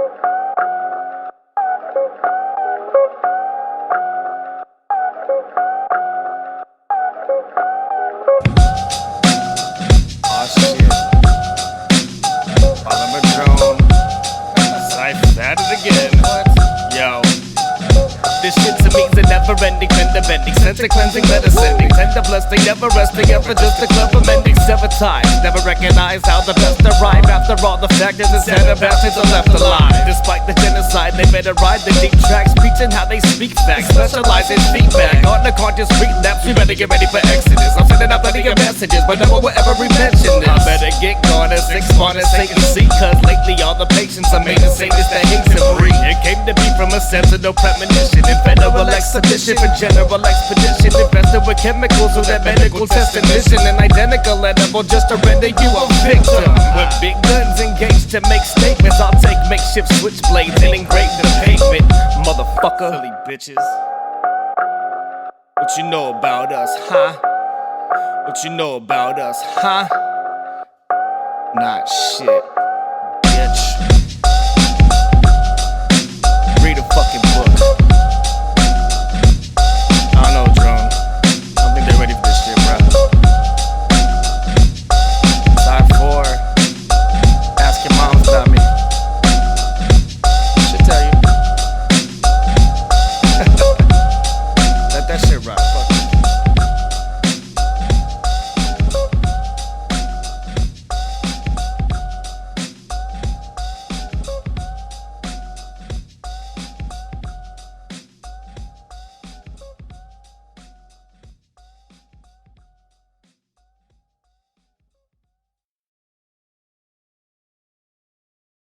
Oh shit. Drone. Cypher's at it again. Yo. This shit to me is a never-ending, fender-bending, cleansing, letter-sending, tender blessing, never resting, ever just a clever mending. Seven times, never recognize how the best arrive. After all the factors and center bastards are left alive. Despite the genocide, they better ride the deep tracks, preaching how they speak facts, specialize in feedback. On the conscious relapse, we better get ready for exodus. I'm sending out plenty of messages, but no one will ever mention this. I better get gone and six spawn and Satan see, cause lately all the patients are made to say this that hates and breed. It came to be from a sense of no premonition. Federal exhibition for general expedition, invested with chemicals with that medical testing mission, an identical edible just to render you a victim. With big guns engaged to make statements, I'll take makeshift switchblades and engrave the pavement, motherfucker. Silly bitches. What you know about us, huh? What you know about us, huh? Not shit.